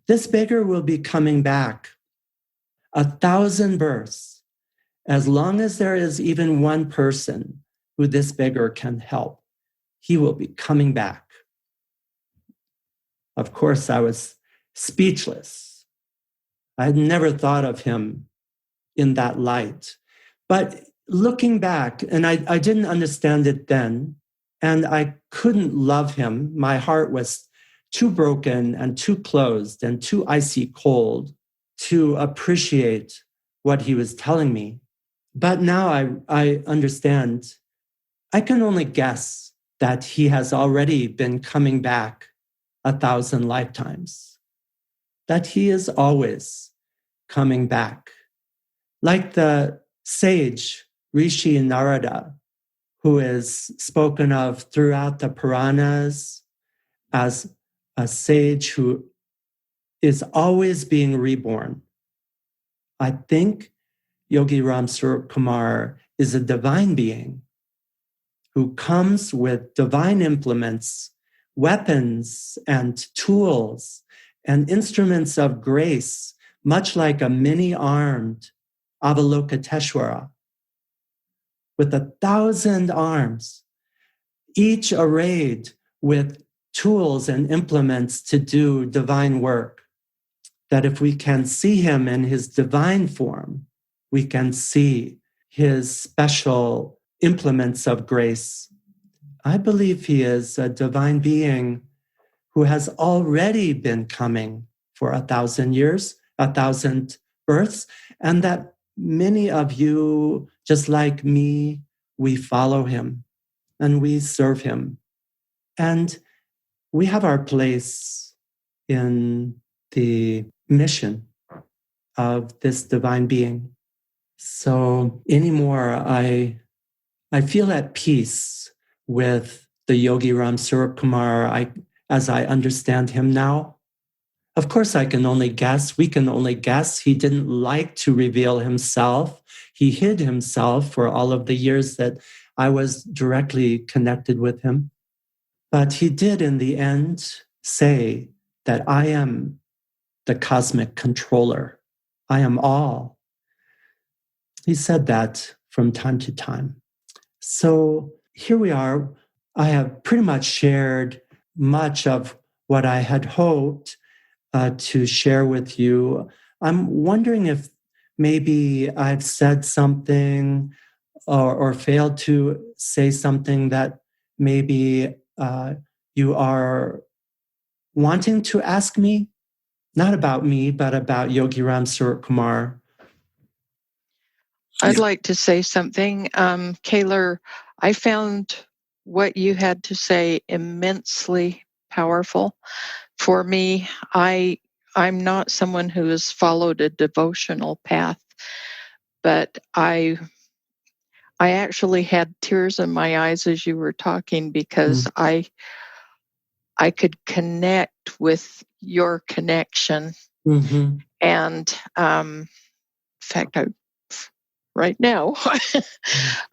This beggar will be coming back 1,000 births, as long as there is even one person who this beggar can help. He will be coming back. Of course, I was speechless. I had never thought of him in that light. But looking back, and I didn't understand it then, and I couldn't love him. My heart was too broken and too closed and too icy cold to appreciate what he was telling me. But now I understand. I can only guess that he has already been coming back 1,000 lifetimes, that he is always coming back. Like the sage Rishi Narada, who is spoken of throughout the Puranas as a sage who is always being reborn. I think Yogi Ramsuratkumar is a divine being who comes with divine implements, weapons and tools and instruments of grace, much like a many-armed Avalokiteshvara with 1,000 arms, each arrayed with tools and implements to do divine work. That if we can see him in his divine form, we can see his special implements of grace. I believe he is a divine being who has already been coming for 1,000 years, 1,000 births, and that many of you, just like me, we follow him and we serve him. And we have our place in the mission of this divine being. So anymore, I feel at peace with the Yogi Ramsuratkumar as I understand him now. Of course, I can only guess. We can only guess. He didn't like to reveal himself. He hid himself for all of the years that I was directly connected with him. But he did, in the end, say that I am the cosmic controller. I am all. He said that from time to time. So here we are. I have pretty much shared much of what I had hoped to share with you. I'm wondering if maybe I've said something or failed to say something that maybe you are wanting to ask me, not about me, but about Yogi Ramsuratkumar. I'd like to say something. Caylor, I found what you had to say immensely powerful. For me, I'm not someone who has followed a devotional path, but I actually had tears in my eyes as you were talking because I could connect with your connection. Mm-hmm. And in fact, right now,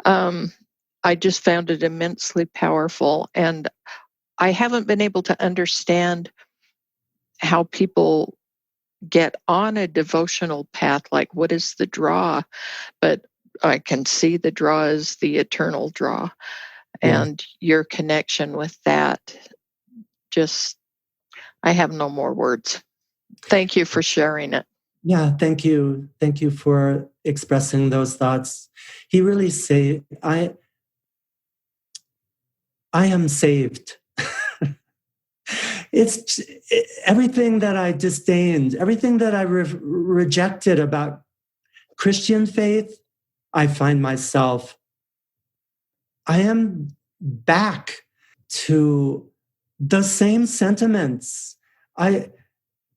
I just found it immensely powerful. And I haven't been able to understand how people get on a devotional path, like what is the draw? But I can see the draw is the eternal draw. And your connection with that, just, I have no more words. Thank you for sharing it. Yeah, thank you. Thank you for expressing those thoughts. He really said, I am saved. It's everything that I disdained, everything that I rejected about Christian faith, I find myself, I am back to the same sentiments.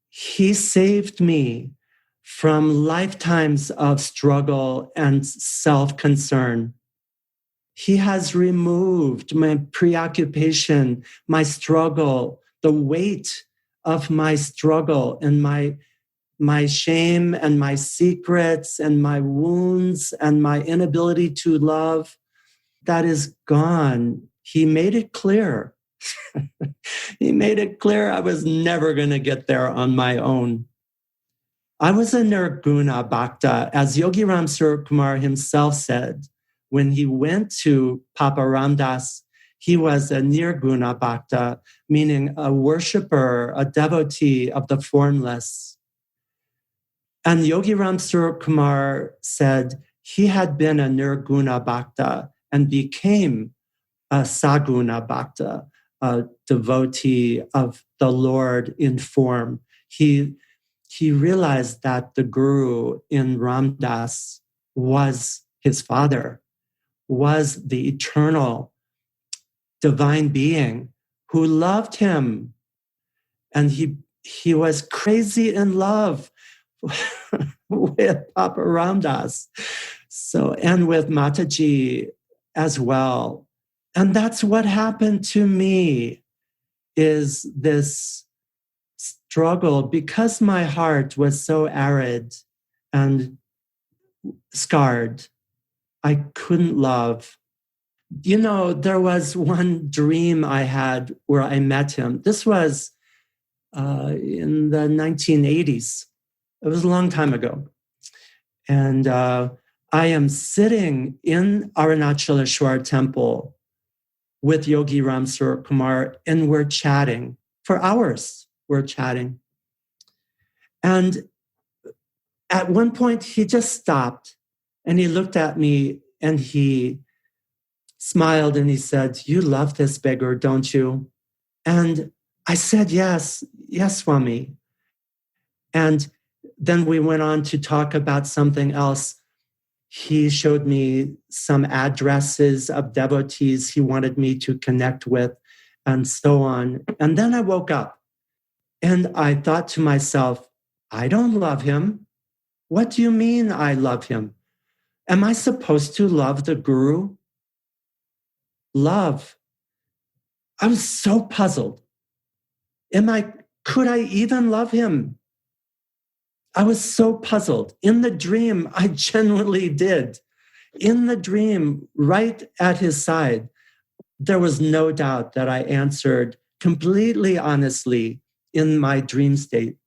He saved me from lifetimes of struggle and self-concern. He has removed my preoccupation, my struggle, the weight of my struggle and my shame and my secrets and my wounds and my inability to love. That is gone. He made it clear. He made it clear I was never going to get there on my own. I was a Nirguna Bhakta, as Yogi Ramsuratkumar himself said. When he went to Papa Ramdas, he was a Nirguna Bhakta, meaning a worshiper, a devotee of the formless. And Yogi Ramsuratkumar said he had been a Nirguna Bhakta and became a Saguna Bhakta, a devotee of the Lord in form. He realized that the Guru in Ramdas was his father, was the eternal divine being who loved him. And he was crazy in love with Papa Ramdas. So, and with Mataji as well. And that's what happened to me, is this struggle, because my heart was so arid and scarred. I couldn't love. There was one dream I had where I met him. This was in the 1980s. It was a long time ago. And I am sitting in Arunachaleshwar temple with Yogi Ramsuratkumar, and we're chatting for hours. We're chatting. And at one point, he just stopped and he looked at me and he smiled and he said, "You love this beggar, don't you?" And I said, yes, Swami. And then we went on to talk about something else. He showed me some addresses of devotees he wanted me to connect with, and so on. And then I woke up and I thought to myself, I don't love him. What do you mean I love him? Am I supposed to love the guru? Love. I was so puzzled. Could I even love him? I was so puzzled. In the dream, I genuinely did. In the dream, right at his side, there was no doubt that I answered completely honestly in my dream state.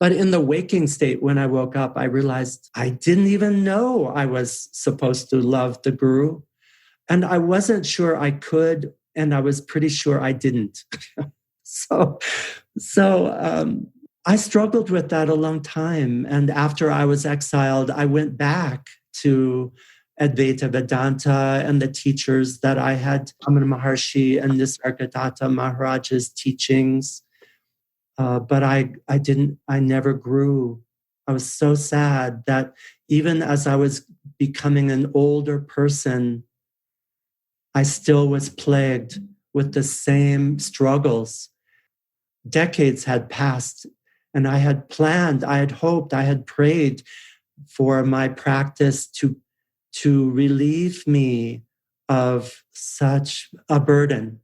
But in the waking state, when I woke up, I realized I didn't even know I was supposed to love the guru. And I wasn't sure I could, and I was pretty sure I didn't. So I struggled with that a long time. And after I was exiled, I went back to Advaita Vedanta and the teachers that I had, Ramana Maharshi and Nisargadatta Maharaj's teachings. But I never grew. I was so sad that even as I was becoming an older person, I still was plagued with the same struggles. Decades had passed, and I had planned, I had hoped, I had prayed for my practice to relieve me of such a burden.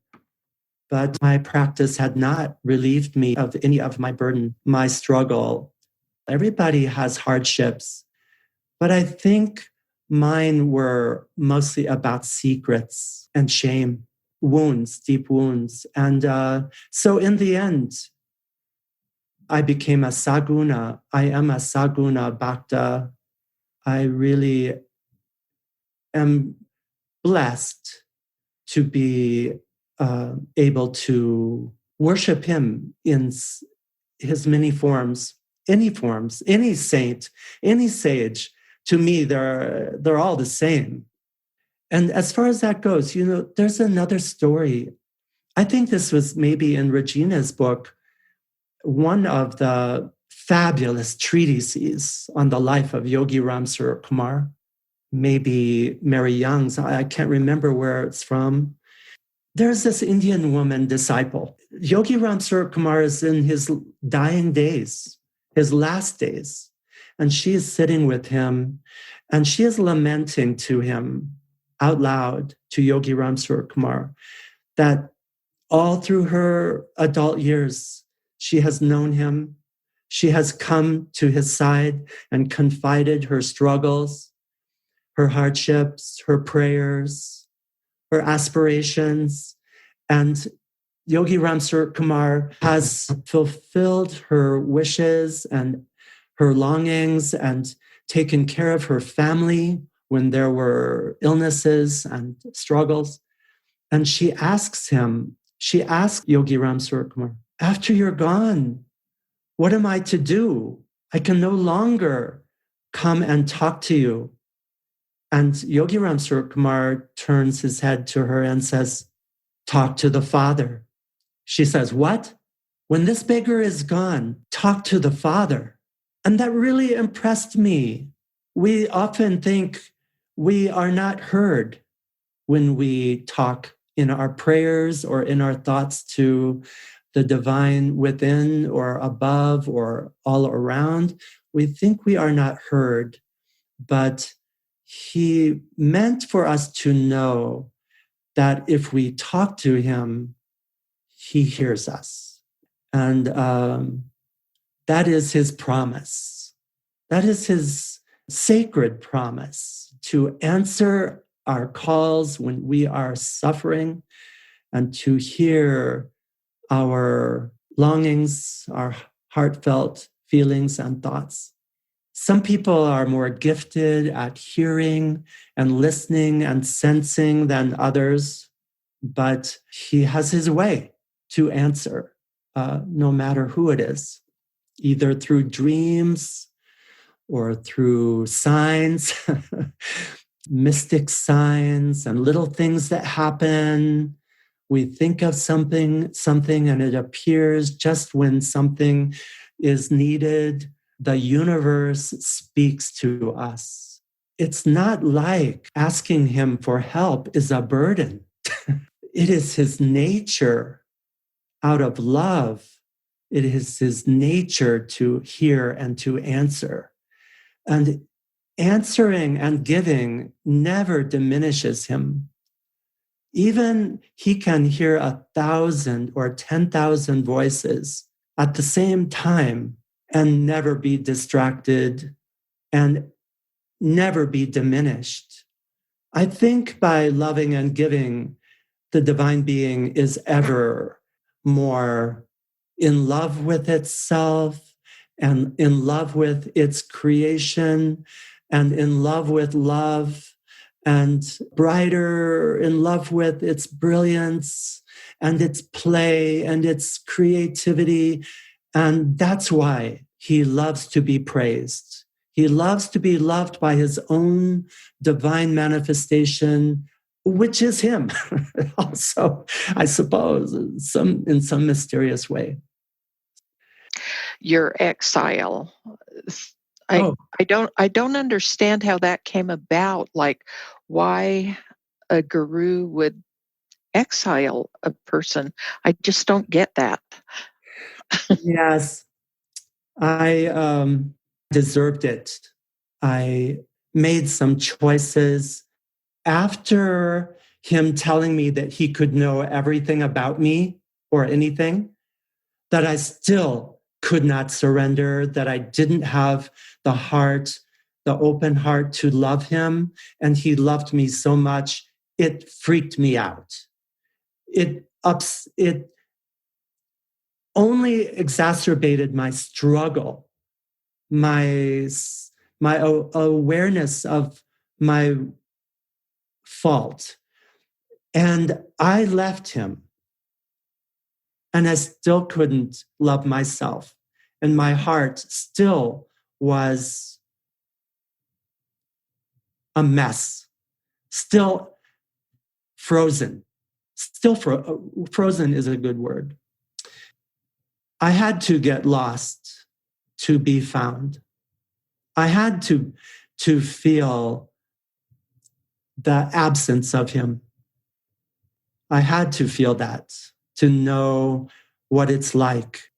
But my practice had not relieved me of any of my burden, my struggle. Everybody has hardships, but I think mine were mostly about secrets and shame, wounds, deep wounds. And so in the end, I became a saguna. I am a saguna bhakta. I really am blessed to be able to worship him in his many forms, any saint, any sage. To me, they're all the same. And as far as that goes, there's another story. I think this was maybe in Regina's book, one of the fabulous treatises on the life of Yogi Ramsuratkumar, maybe Mary Young's, I can't remember where it's from. There's this Indian woman disciple. Yogi Ramsuratkumar is in his dying days, his last days, and she is sitting with him, and she is lamenting to him out loud, to Yogi Ramsuratkumar, that all through her adult years, she has known him. She has come to his side and confided her struggles, her hardships, her prayers, her aspirations. And Yogi Ramsuratkumar has fulfilled her wishes and her longings and taken care of her family when there were illnesses and struggles. And she asks Yogi Ramsuratkumar, after you're gone, what am I to do? I can no longer come and talk to you. And Yogi Ramsuratkumar turns his head to her and says, talk to the Father. She says, what? When this beggar is gone, talk to the Father. And that really impressed me. We often think we are not heard when we talk in our prayers or in our thoughts to the divine within or above or all around. We think we are not heard, but he meant for us to know that if we talk to him, he hears us. And that is his promise. That is his sacred promise to answer our calls when we are suffering and to hear our longings, our heartfelt feelings and thoughts. Some people are more gifted at hearing and listening and sensing than others, but he has his way to answer, no matter who it is, either through dreams or through signs, mystic signs and little things that happen. We think of something, and it appears just when something is needed. The universe speaks to us. It's not like asking him for help is a burden. It is his nature out of love. It is his nature to hear and to answer. And answering and giving never diminishes him. Even he can hear 1,000 or 10,000 voices at the same time and never be distracted and never be diminished. I think by loving and giving, the divine being is ever more in love with itself and in love with its creation and in love with love and brighter in love with its brilliance and its play and its creativity. And that's why he loves to be praised. He loves to be loved by his own divine manifestation, which is him also, I suppose, in some mysterious way. Your exile. I don't understand how that came about. Like, why a guru would exile a person. I just don't get that. Yes, I deserved it. I made some choices after him telling me that he could know everything about me or anything, that I still could not surrender, that I didn't have the heart, the open heart to love him. And he loved me so much, it freaked me out. It only exacerbated my struggle, my awareness of my fault. And I left him. And I still couldn't love myself. And my heart still was a mess, still frozen. Still frozen is a good word. I had to get lost to be found. I had to feel the absence of him. I had to feel that, to know what it's like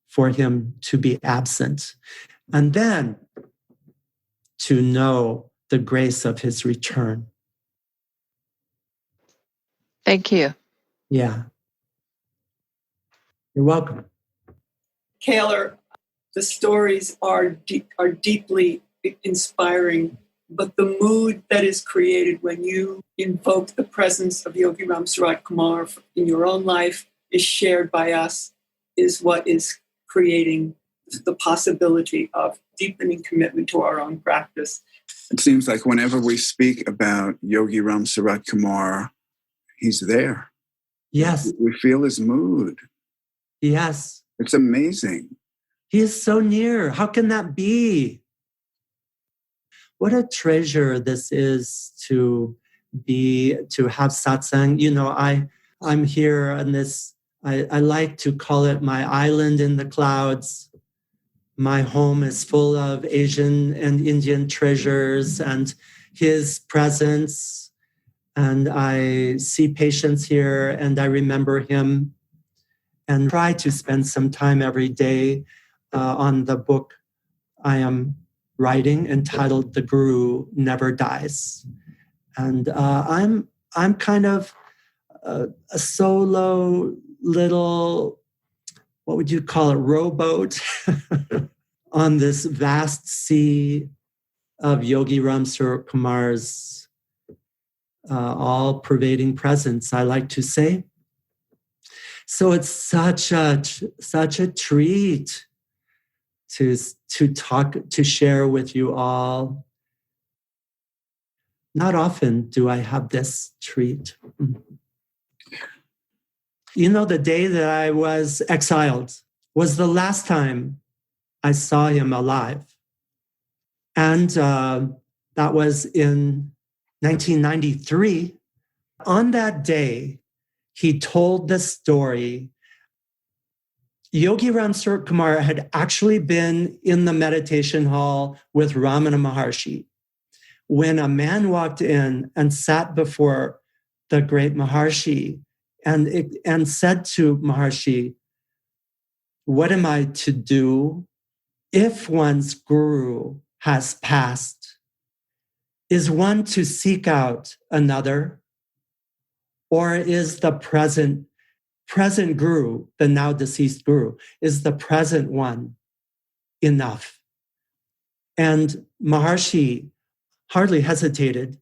for him to be absent. And then to know the grace of his return. Thank you. Yeah. You're welcome. Caylor, the stories are deeply inspiring, but the mood that is created when you invoke the presence of Yogi Ramsuratkumar in your own life is shared by us, is what is creating the possibility of deepening commitment to our own practice. It seems like whenever we speak about Yogi Ramsuratkumar, he's there. Yes. We feel his mood. Yes. It's amazing. He is so near. How can that be? What a treasure this is to have satsang. You know, I'm here on this, I like to call it my island in the clouds. My home is full of Asian and Indian treasures and his presence. And I see patients here and I remember him and try to spend some time every day on the book I am writing entitled The Guru Never Dies. And I'm I'm kind of a solo little, what would you call it, rowboat on this vast sea of Yogi Ramsuratkumar's all-pervading presence, I like to say. So it's such a treat to talk, to share with you all. Not often do I have this treat. You know, the day that I was exiled was the last time I saw him alive. And that was in 1993. On that day, he told the story. Yogi Ramsuratkumar had actually been in the meditation hall with Ramana Maharshi when a man walked in and sat before the great Maharshi and said to Maharshi, "What am I to do if one's guru has passed? Is one to seek out another? Or is the present guru, the now deceased guru, is the present one enough?" And Maharshi hardly hesitated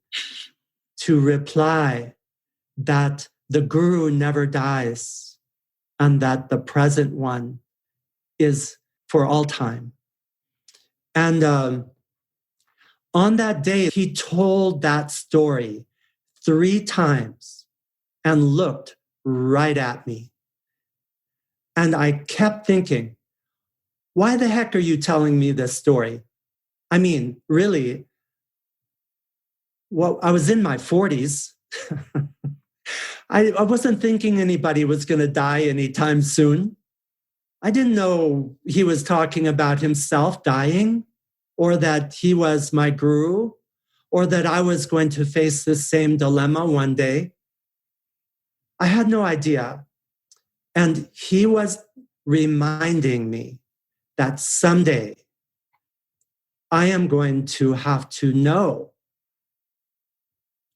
to reply that the guru never dies and that the present one is for all time. And on that day, he told that story 3 times and looked right at me. And I kept thinking, why the heck are you telling me this story? I mean, really, well, I was in my 40s. I wasn't thinking anybody was going to die anytime soon. I didn't know he was talking about himself dying, or that he was my guru, or that I was going to face this same dilemma one day. I had no idea. And he was reminding me that someday I am going to have to know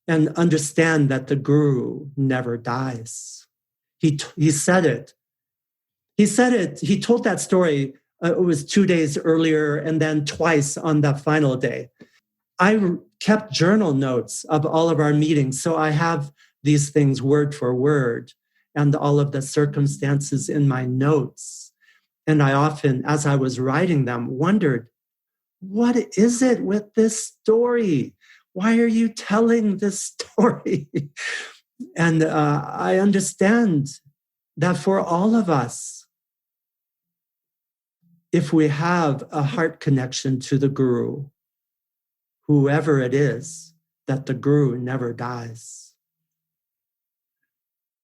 and understand that the guru never dies. He said it. He said it. He told that story. It was 2 days earlier and then twice on the final day. I kept journal notes of all of our meetings. So I have these things word for word and all of the circumstances in my notes. And I often, as I was writing them, wondered, what is it with this story? Why are you telling this story? And I understand that for all of us, if we have a heart connection to the guru, whoever it is, that the guru never dies.